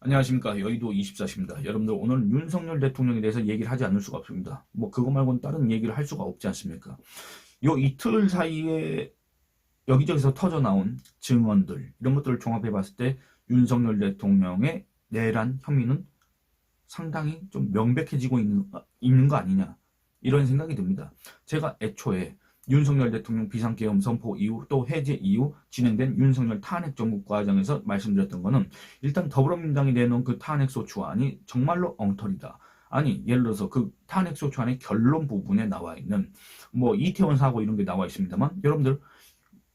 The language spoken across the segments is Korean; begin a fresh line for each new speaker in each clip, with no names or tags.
안녕하십니까. 여의도 24시입니다. 여러분들 오늘 윤석열 대통령에 대해서 얘기를 하지 않을 수가 없습니다. 뭐 그거 말고는 다른 얘기를 할 수가 없지 않습니까? 요 이틀 사이에 여기저기서 터져 나온 증언들 이런 것들을 종합해 봤을 때 윤석열 대통령의 내란 혐의는 상당히 좀 명백해지고 있는 거 아니냐 이런 생각이 듭니다. 제가 애초에 윤석열 대통령 비상계엄 선포 이후 또 해제 이후 진행된 윤석열 탄핵 정국 과정에서 말씀드렸던 거는 일단 더불어민주당이 내놓은 그 탄핵소추안이 정말로 엉터리다. 아니 예를 들어서 그 탄핵소추안의 결론 부분에 나와 있는 뭐 이태원 사고 이런 게 나와 있습니다만 여러분들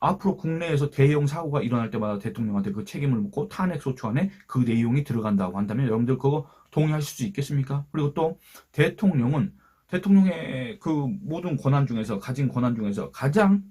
앞으로 국내에서 대형 사고가 일어날 때마다 대통령한테 그 책임을 묻고 탄핵소추안에 그 내용이 들어간다고 한다면 여러분들 그거 동의하실 수 있겠습니까? 그리고 또 대통령의 그 모든 권한 중에서 가진 권한 중에서 가장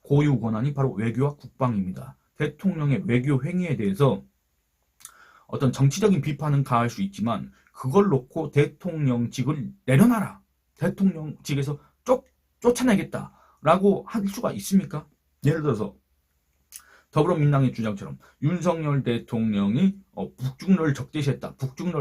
고유 권한이 바로 외교와 국방입니다. 대통령의 외교 행위에 대해서 어떤 정치적인 비판은 가할 수 있지만 그걸 놓고 대통령직을 내려놔라. 대통령직에서 쫓아내겠다라고 할 수가 있습니까? 예를 들어서 더불어민주당의 주장처럼 윤석열 대통령이 북중러를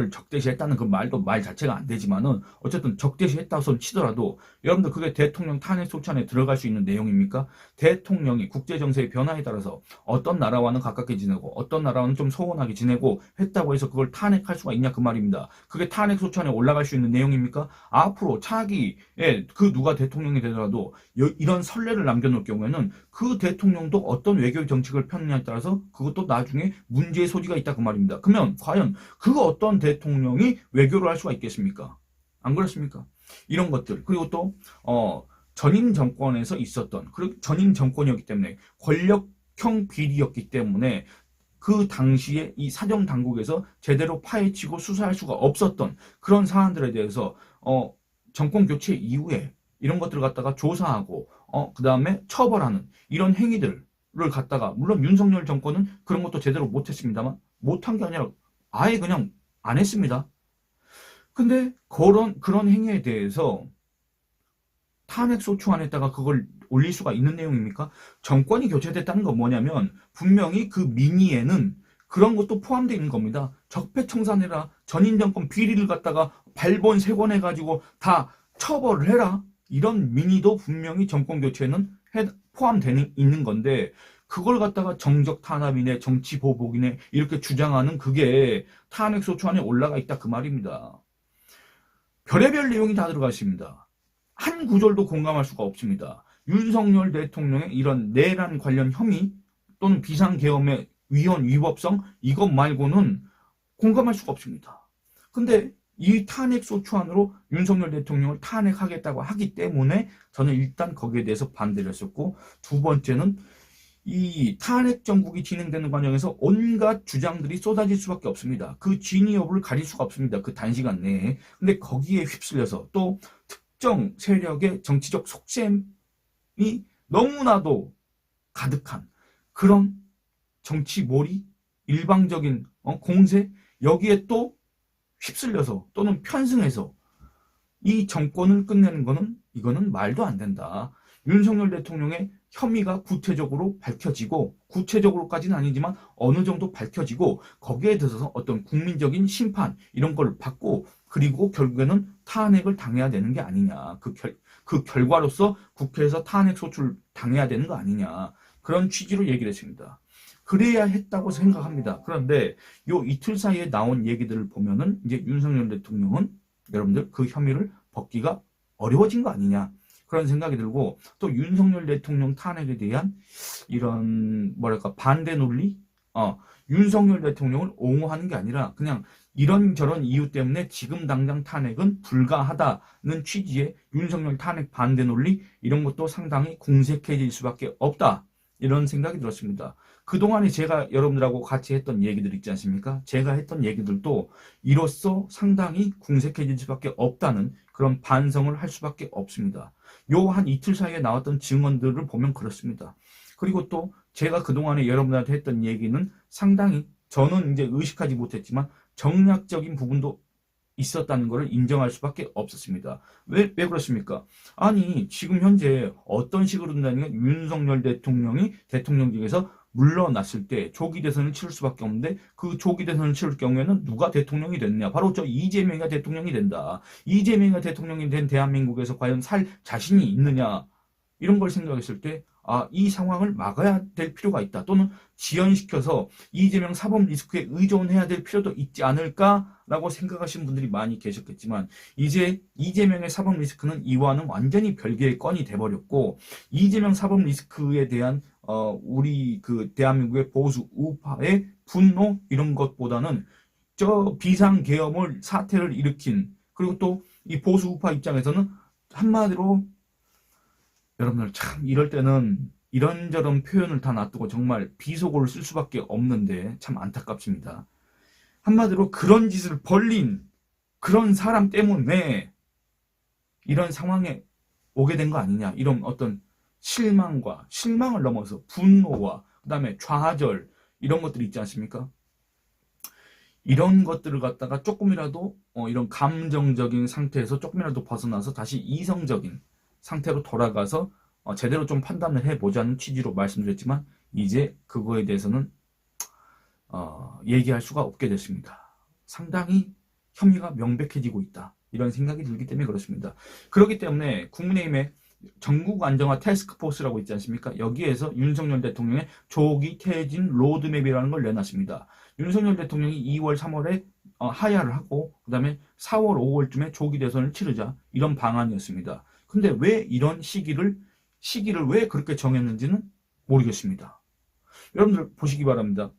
적대시했다는 그 말도 말 자체가 안 되지만은 어쨌든 적대시했다고 손 치더라도 여러분들 그게 대통령 탄핵 소추안에 들어갈 수 있는 내용입니까? 대통령이 국제 정세의 변화에 따라서 어떤 나라와는 가깝게 지내고 어떤 나라와는 좀 소원하게 지내고 했다고 해서 그걸 탄핵할 수가 있냐 그 말입니다. 그게 탄핵 소추안에 올라갈 수 있는 내용입니까? 앞으로 차기에 그 누가 대통령이 되더라도 이런 선례를 남겨놓을 경우에는 그 대통령도 어떤 외교 정책을 펴느냐에 따라서 그것도 나중에 문제의 소지가 있다 그 말입니다. 그러면 과연 그 어떤 대통령이 외교를 할 수가 있겠습니까? 안 그렇습니까? 이런 것들 그리고 또 전임 정권에서 있었던 전임 정권이었기 때문에 권력형 비리였기 때문에 그 당시에 이 사정 당국에서 제대로 파헤치고 수사할 수가 없었던 그런 사안들에 대해서 정권 교체 이후에 이런 것들을 갖다가 조사하고 그 다음에 처벌하는 이런 행위들을 갖다가 물론 윤석열 정권은 그런 것도 제대로 못했습니다만 못한 게 아니라 아예 그냥 안 했습니다. 근데 그런 행위에 대해서 탄핵소추안에다가 그걸 올릴 수가 있는 내용입니까? 정권이 교체됐다는 건 뭐냐면 분명히 그 민의에는 그런 것도 포함되어 있는 겁니다. 적폐청산해라. 전임 정권 비리를 갖다가 발본 세권해가지고 다 처벌을 해라. 이런 민의도 분명히 정권 교체에는 포함되어 있는 건데 그걸 갖다가 정적 탄압이네 정치 보복이네 이렇게 주장하는 그게 탄핵소추안에 올라가 있다 그 말입니다. 별의별 내용이 다 들어가 있습니다. 한 구절도 공감할 수가 없습니다. 윤석열 대통령의 이런 내란 관련 혐의 또는 비상계엄의 위헌 위법성 이것 말고는 공감할 수가 없습니다. 근데 이 탄핵소추안으로 윤석열 대통령을 탄핵하겠다고 하기 때문에 저는 일단 거기에 대해서 반대를 했었고 두 번째는 이 탄핵 정국이 진행되는 과정에서 온갖 주장들이 쏟아질 수밖에 없습니다. 그 진위 여부를 가릴 수가 없습니다. 그 단시간 내에. 근데 거기에 휩쓸려서 또 특정 세력의 정치적 속셈이 너무나도 가득한 그런 정치몰이, 일방적인 공세 여기에 또 휩쓸려서 또는 편승해서 이 정권을 끝내는 이거는 말도 안 된다. 윤석열 대통령의 혐의가 구체적으로 밝혀지고 구체적으로까지는 아니지만 어느 정도 밝혀지고 거기에 대해서 어떤 국민적인 심판 이런 걸 받고 그리고 결국에는 탄핵을 당해야 되는 게 아니냐. 그 결과로서 국회에서 탄핵 소추를 당해야 되는 거 아니냐. 그런 취지로 얘기를 했습니다. 그래야 했다고 생각합니다. 그런데 요 이틀 사이에 나온 얘기들을 보면은 이제 윤석열 대통령은 여러분들 그 혐의를 벗기가 어려워진 거 아니냐. 그런 생각이 들고 또 윤석열 대통령 탄핵에 대한 이런 뭐랄까 반대 논리 윤석열 대통령을 옹호하는 게 아니라 그냥 이런저런 이유 때문에 지금 당장 탄핵은 불가하다는 취지의 윤석열 탄핵 반대 논리 이런 것도 상당히 궁색해질 수밖에 없다 이런 생각이 들었습니다. 그동안에 제가 여러분들하고 같이 했던 얘기들 있지 않습니까? 제가 했던 얘기들도 이로써 상당히 궁색해질 수밖에 없다는 그런 반성을 할 수밖에 없습니다. 요 한 이틀 사이에 나왔던 증언들을 보면 그렇습니다. 그리고 또 제가 그동안에 여러분들한테 했던 얘기는 상당히 저는 이제 의식하지 못했지만 정략적인 부분도 있었다는 것을 인정할 수밖에 없었습니다. 왜 그렇습니까? 아니 지금 현재 어떤 식으로 된다는 게 윤석열 대통령이 대통령직에서 물러났을 때 조기 대선을 치를 수밖에 없는데 그 조기 대선을 치를 경우에는 누가 대통령이 됐냐? 바로 저 이재명이 대통령이 된다. 이재명이 대통령이 된 대한민국에서 과연 살 자신이 있느냐? 이런 걸 생각했을 때 이 상황을 막아야 될 필요가 있다. 또는 지연시켜서 이재명 사법 리스크에 의존해야 될 필요도 있지 않을까라고 생각하시는 분들이 많이 계셨겠지만 이제 이재명의 사법 리스크는 이와는 완전히 별개의 건이 돼버렸고 이재명 사법 리스크에 대한 우리 그 대한민국의 보수 우파의 분노 이런 것보다는 저 비상계엄을 사태를 일으킨 그리고 또 이 보수 우파 입장에서는 한마디로 여러분들 참 이럴 때는 이런저런 표현을 다 놔두고 정말 비속어를 쓸 수밖에 없는데 참 안타깝습니다. 한마디로 그런 짓을 벌린 그런 사람 때문에 이런 상황에 오게 된 거 아니냐 이런 어떤 실망을 넘어서 분노와 그 다음에 좌절 이런 것들이 있지 않습니까? 이런 것들을 갖다가 조금이라도 이런 감정적인 상태에서 조금이라도 벗어나서 다시 이성적인 상태로 돌아가서 제대로 좀 판단을 해보자는 취지로 말씀드렸지만 이제 그거에 대해서는 얘기할 수가 없게 됐습니다. 상당히 혐의가 명백해지고 있다. 이런 생각이 들기 때문에 그렇습니다. 그렇기 때문에 국민의힘의 전국 안정화 태스크포스라고 있지 않습니까? 여기에서 윤석열 대통령의 조기 퇴진 로드맵이라는 걸 내놨습니다. 윤석열 대통령이 2월, 3월에 하야를 하고 그 다음에 4월, 5월쯤에 조기 대선을 치르자 이런 방안이었습니다. 근데 왜 이런 시기를 왜 그렇게 정했는지는 모르겠습니다. 여러분들 보시기 바랍니다.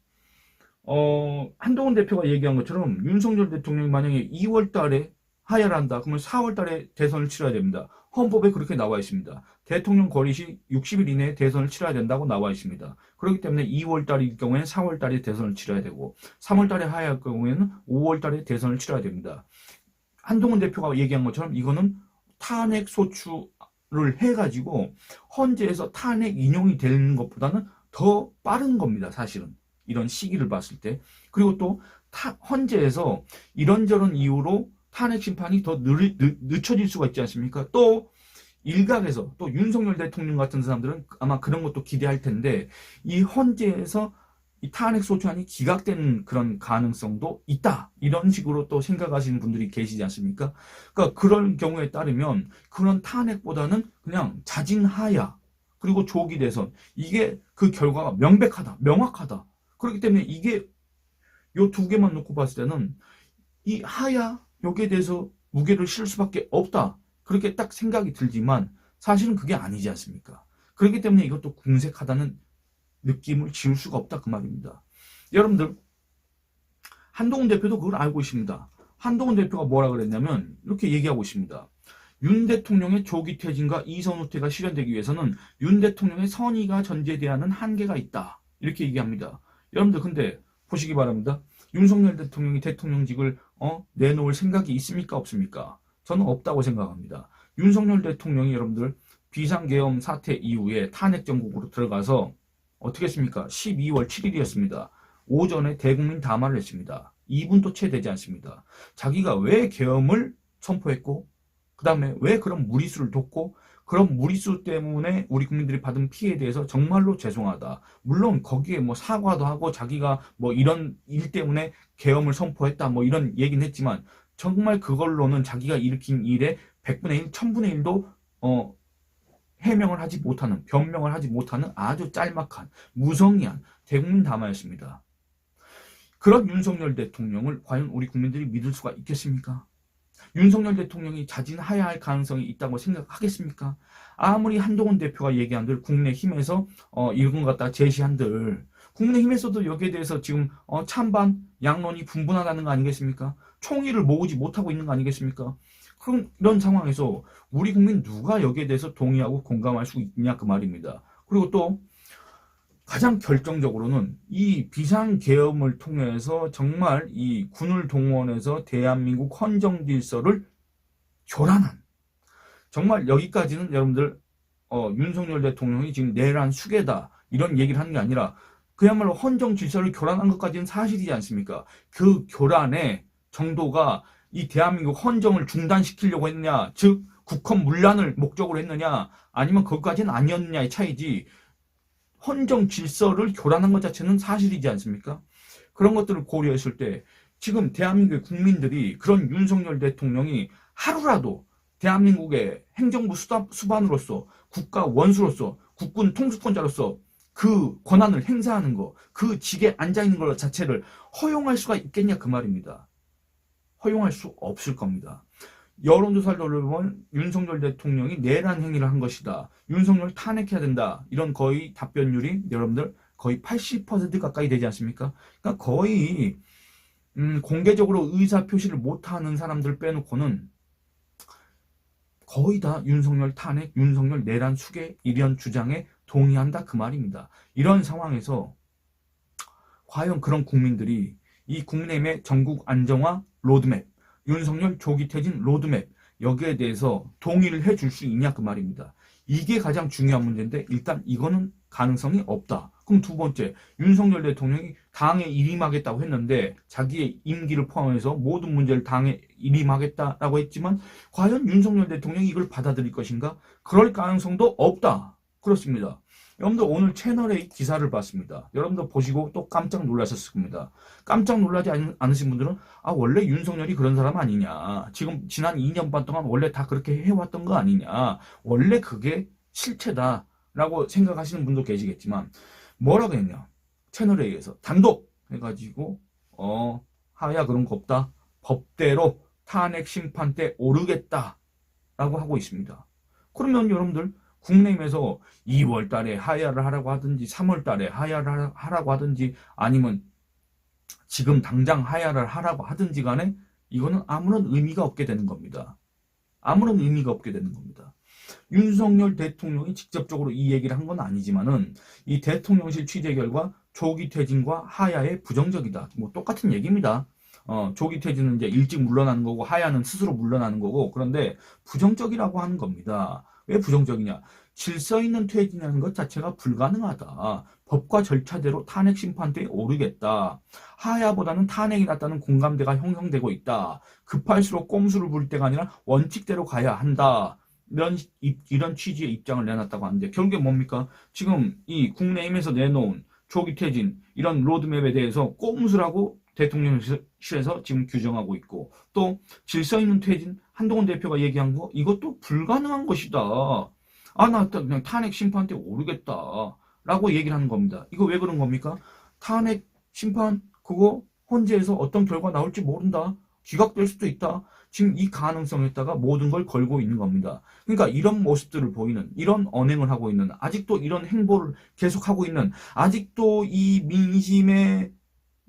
한동훈 대표가 얘기한 것처럼 윤석열 대통령이 만약에 2월 달에 하야를 한다. 그러면 4월 달에 대선을 치러야 됩니다. 헌법에 그렇게 나와 있습니다. 대통령 거리시 60일 이내에 대선을 치러야 된다고 나와 있습니다. 그렇기 때문에 2월 달일 경우에는 4월 달에 대선을 치러야 되고 3월 달에 하야할 경우에는 5월 달에 대선을 치러야 됩니다. 한동훈 대표가 얘기한 것처럼 이거는 탄핵 소추를 해가지고 헌재에서 탄핵 인용이 되는 것보다는 더 빠른 겁니다. 사실은 이런 시기를 봤을 때. 그리고 또 헌재에서 이런저런 이유로 탄핵 심판이 더 늦춰질 수가 있지 않습니까? 또 일각에서 또 윤석열 대통령 같은 사람들은 아마 그런 것도 기대할 텐데 이 헌재에서 이 탄핵 소추안이 기각되는 그런 가능성도 있다. 이런 식으로 또 생각하시는 분들이 계시지 않습니까? 그러니까 그런 경우에 따르면 그런 탄핵보다는 그냥 자진하야 그리고 조기 대선 이게 그 결과가 명백하다. 명확하다. 그렇기 때문에 이게 요 두 개만 놓고 봤을 때는 이 하야 여기에 대해서 무게를 실을 수밖에 없다. 그렇게 딱 생각이 들지만 사실은 그게 아니지 않습니까? 그렇기 때문에 이것도 궁색하다는 느낌을 지울 수가 없다 그 말입니다. 여러분들 한동훈 대표도 그걸 알고 있습니다. 한동훈 대표가 뭐라 그랬냐면 이렇게 얘기하고 있습니다. 윤 대통령의 조기 퇴진과 이선 후퇴가 실현되기 위해서는 윤 대통령의 선의가 전제돼야 하는 한계가 있다. 이렇게 얘기합니다. 여러분들 근데 보시기 바랍니다. 윤석열 대통령이 대통령직을 내놓을 생각이 있습니까? 없습니까? 저는 없다고 생각합니다. 윤석열 대통령이 여러분들 비상계엄 사태 이후에 탄핵 정국으로 들어가서 어떻게 했습니까? 12월 7일이었습니다. 오전에 대국민 담화를 했습니다. 2분도 채 되지 않습니다. 자기가 왜 계엄을 선포했고 그 다음에 왜 그런 무리수를 뒀고 그런 무리수 때문에 우리 국민들이 받은 피해에 대해서 정말로 죄송하다. 물론 거기에 뭐 사과도 하고 자기가 뭐 이런 일 때문에 계엄을 선포했다 뭐 이런 얘기는 했지만 정말 그걸로는 자기가 일으킨 일에 100분의 1, 1000분의 1도 해명을 하지 못하는 변명을 하지 못하는 아주 짤막한 무성의한 대국민 담화였습니다. 그런 윤석열 대통령을 과연 우리 국민들이 믿을 수가 있겠습니까? 윤석열 대통령이 자진하야할 가능성이 있다고 생각하겠습니까? 아무리 한동훈 대표가 얘기한들 국내힘에서 이런 것 갖다 제시한들 국내힘에서도 여기에 대해서 지금 찬반 양론이 분분하다는 거 아니겠습니까? 총의를 모으지 못하고 있는 거 아니겠습니까? 그럼 이런 상황에서 우리 국민 누가 여기에 대해서 동의하고 공감할 수 있냐 그 말입니다. 그리고 또 가장 결정적으로는 이 비상계엄을 통해서 정말 이 군을 동원해서 대한민국 헌정 질서를 교란한 정말 여기까지는 여러분들 윤석열 대통령이 지금 내란 수괴다 이런 얘기를 하는 게 아니라 그야말로 헌정 질서를 교란한 것까지는 사실이지 않습니까? 그 교란의 정도가 이 대한민국 헌정을 중단시키려고 했느냐 즉 국헌 문란을 목적으로 했느냐 아니면 그것까지는 아니었느냐의 차이지 헌정 질서를 교란한 것 자체는 사실이지 않습니까? 그런 것들을 고려했을 때 지금 대한민국의 국민들이 그런 윤석열 대통령이 하루라도 대한민국의 행정부 수반으로서 국가 원수로서 국군 통수권자로서 그 권한을 행사하는 거, 그 직에 앉아있는 것 자체를 허용할 수가 있겠냐 그 말입니다. 허용할 수 없을 겁니다. 여론조사를 돌려보면 윤석열 대통령이 내란 행위를 한 것이다. 윤석열 탄핵해야 된다. 이런 거의 답변율이 여러분들 거의 80% 가까이 되지 않습니까? 그러니까 거의 공개적으로 의사표시를 못하는 사람들 빼놓고는 거의 다 윤석열 탄핵, 윤석열 내란 수계 이런 주장에 동의한다 그 말입니다. 이런 상황에서 과연 그런 국민들이 이 국민의힘의 전국 안정화 로드맵, 윤석열 조기 퇴진 로드맵 여기에 대해서 동의를 해줄 수 있냐 그 말입니다. 이게 가장 중요한 문제인데 일단 이거는 가능성이 없다. 그럼 두 번째, 윤석열 대통령이 당에 일임하겠다고 했는데 자기의 임기를 포함해서 모든 문제를 당에 일임하겠다라고 했지만 과연 윤석열 대통령이 이걸 받아들일 것인가? 그럴 가능성도 없다. 그렇습니다. 여러분들 오늘 채널A 기사를 봤습니다. 여러분들 보시고 또 깜짝 놀라셨을 겁니다. 깜짝 놀라지 않으신 분들은 원래 윤석열이 그런 사람 아니냐. 지금 지난 2년 반 동안 원래 다 그렇게 해왔던 거 아니냐. 원래 그게 실체다라고 생각하시는 분도 계시겠지만 뭐라고 했냐. 채널A에서 단독 해가지고 하야 그런 거 없다. 법대로 탄핵 심판 때 오르겠다라고 하고 있습니다. 그러면 여러분들 국내임에서 2월 달에 하야를 하라고 하든지 3월 달에 하야를 하라고 하든지 아니면 지금 당장 하야를 하라고 하든지 간에 이거는 아무런 의미가 없게 되는 겁니다. 아무런 의미가 없게 되는 겁니다. 윤석열 대통령이 직접적으로 이 얘기를 한 건 아니지만은 이 대통령실 취재 결과 조기 퇴진과 하야에 부정적이다. 뭐 똑같은 얘기입니다. 조기 퇴진은 이제 일찍 물러나는 거고 하야는 스스로 물러나는 거고 그런데 부정적이라고 하는 겁니다. 왜 부정적이냐? 질서 있는 퇴진이라는 것 자체가 불가능하다. 법과 절차대로 탄핵 심판대에 오르겠다. 하야보다는 탄핵이 낫다는 공감대가 형성되고 있다. 급할수록 꼼수를 부릴 때가 아니라 원칙대로 가야 한다. 이런 취지의 입장을 내놨다고 하는데 결국에 뭡니까? 지금 이 국내임에서 내놓은 조기 퇴진 이런 로드맵에 대해서 꼼수라고 대통령실에서 지금 규정하고 있고 또 질서 있는 퇴진 한동훈 대표가 얘기한 거 이것도 불가능한 것이다. 나 그냥 탄핵 심판 때 오르겠다 라고 얘기를 하는 겁니다. 이거 왜 그런 겁니까? 탄핵 심판 그거 헌재에서 어떤 결과 나올지 모른다. 기각될 수도 있다. 지금 이 가능성에다가 모든 걸 걸고 있는 겁니다. 그러니까 이런 모습들을 보이는 이런 언행을 하고 있는 아직도 이런 행보를 계속하고 있는 아직도 이 민심의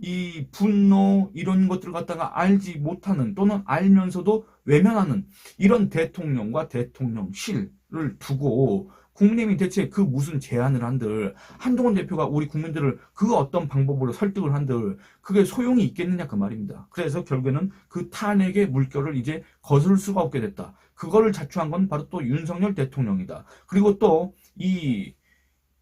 이 분노 이런 것들을 갖다가 알지 못하는 또는 알면서도 외면하는 이런 대통령과 대통령실을 두고 국민의힘이 대체 그 무슨 제안을 한들 한동훈 대표가 우리 국민들을 그 어떤 방법으로 설득을 한들 그게 소용이 있겠느냐 그 말입니다. 그래서 결국에는 그 탄핵의 물결을 이제 거스를 수가 없게 됐다. 그거를 자초한 건 바로 또 윤석열 대통령이다. 그리고 또 이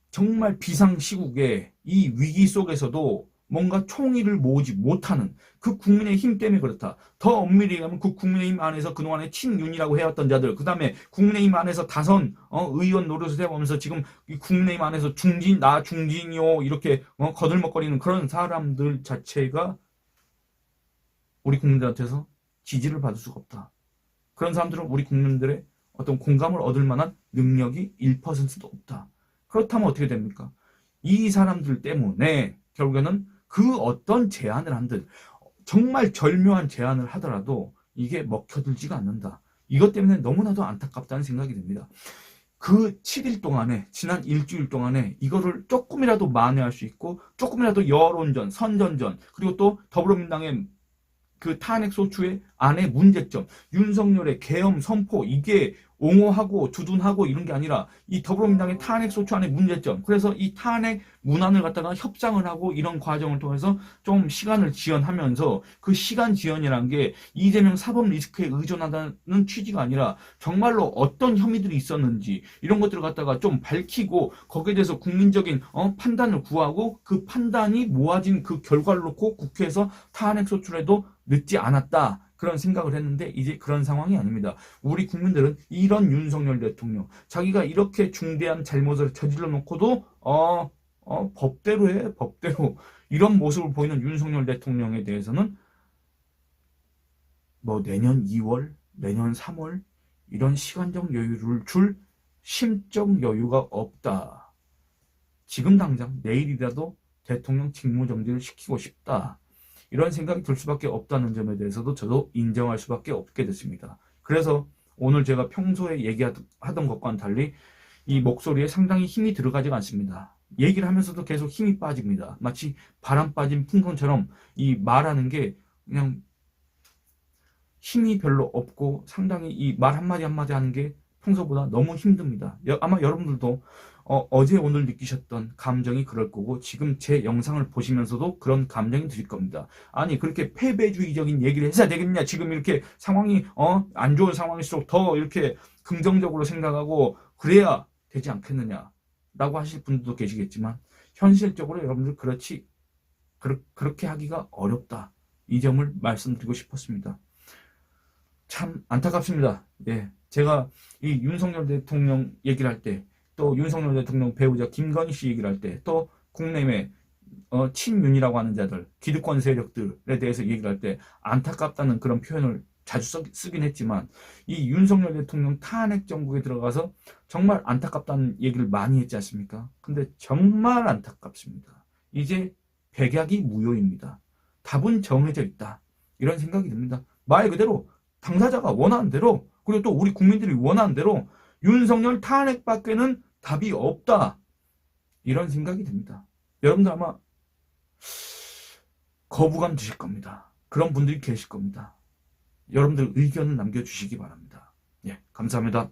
정말 비상시국의 이 위기 속에서도 뭔가 총의를 모으지 못하는 그 국민의힘 때문에 그렇다. 더 엄밀히 얘기하면 그 국민의힘 안에서 그동안에 친윤이라고 해왔던 자들 그 다음에 국민의힘 안에서 다선 의원 노릇을 해보면서 지금 이 국민의힘 안에서 나 중진이요 이렇게 거들먹거리는 그런 사람들 자체가 우리 국민들한테서 지지를 받을 수가 없다. 그런 사람들은 우리 국민들의 어떤 공감을 얻을 만한 능력이 1%도 없다. 그렇다면 어떻게 됩니까? 이 사람들 때문에 결국에는 그 어떤 제안을 한들 정말 절묘한 제안을 하더라도 이게 먹혀들지가 않는다. 이것 때문에 너무나도 안타깝다는 생각이 듭니다. 그 7일 동안에 지난 일주일 동안에 이거를 조금이라도 만회할 수 있고 조금이라도 여론전, 선전전 그리고 또 더불어민주당의 그 탄핵 소추의 안에 문제점, 윤석열의 계엄 선포 이게 옹호하고 두둔하고 이런 게 아니라 이 더불어민주당의 탄핵 소추 안에 문제점. 그래서 이 탄핵 문안을 갖다가 협상을 하고 이런 과정을 통해서 좀 시간을 지연하면서 그 시간 지연이라는 게 이재명 사법 리스크에 의존한다는 취지가 아니라 정말로 어떤 혐의들이 있었는지 이런 것들을 갖다가 좀 밝히고 거기에 대해서 국민적인 판단을 구하고 그 판단이 모아진 그 결과를 놓고 국회에서 탄핵 소추를 해도 늦지 않았다. 그런 생각을 했는데 이제 그런 상황이 아닙니다. 우리 국민들은 이런 윤석열 대통령 자기가 이렇게 중대한 잘못을 저질러 놓고도 법대로 해, 법대로. 이런 모습을 보이는 윤석열 대통령에 대해서는 뭐 내년 2월, 내년 3월 이런 시간적 여유를 줄 심적 여유가 없다. 지금 당장 내일이라도 대통령 직무정지를 시키고 싶다. 이런 생각이 들 수밖에 없다는 점에 대해서도 저도 인정할 수밖에 없게 됐습니다. 그래서 오늘 제가 평소에 얘기하던 것과는 달리 이 목소리에 상당히 힘이 들어가지가 않습니다. 얘기를 하면서도 계속 힘이 빠집니다. 마치 바람 빠진 풍선처럼 이 말하는 게 그냥 힘이 별로 없고 상당히 이 말 한마디 한마디 하는 게 평소보다 너무 힘듭니다. 아마 여러분들도 어제 오늘 느끼셨던 감정이 그럴 거고 지금 제 영상을 보시면서도 그런 감정이 드실 겁니다. 아니 그렇게 패배주의적인 얘기를 해야 되겠냐, 지금 이렇게 상황이 안 좋은 상황일수록 더 이렇게 긍정적으로 생각하고 그래야 되지 않겠느냐 라고 하실 분들도 계시겠지만 현실적으로 여러분들 그렇게 하기가 어렵다, 이 점을 말씀드리고 싶었습니다. 참 안타깝습니다. 예, 제가 이 윤석열 대통령 얘기를 할 때, 또 윤석열 대통령 배우자 김건희 씨 얘기를 할 때, 또 국내외 친윤이라고 하는 자들, 기득권 세력들에 대해서 얘기를 할 때 안타깝다는 그런 표현을 자주 쓰긴 했지만 이 윤석열 대통령 탄핵 정국에 들어가서 정말 안타깝다는 얘기를 많이 했지 않습니까? 근데 정말 안타깝습니다. 이제 백약이 무효입니다. 답은 정해져 있다. 이런 생각이 듭니다. 말 그대로 당사자가 원하는 대로, 그리고 또 우리 국민들이 원하는 대로 윤석열 탄핵밖에는 답이 없다. 이런 생각이 듭니다. 여러분들 아마 거부감 드실 겁니다. 그런 분들이 계실 겁니다. 여러분들 의견을 남겨주시기 바랍니다. 예, 감사합니다.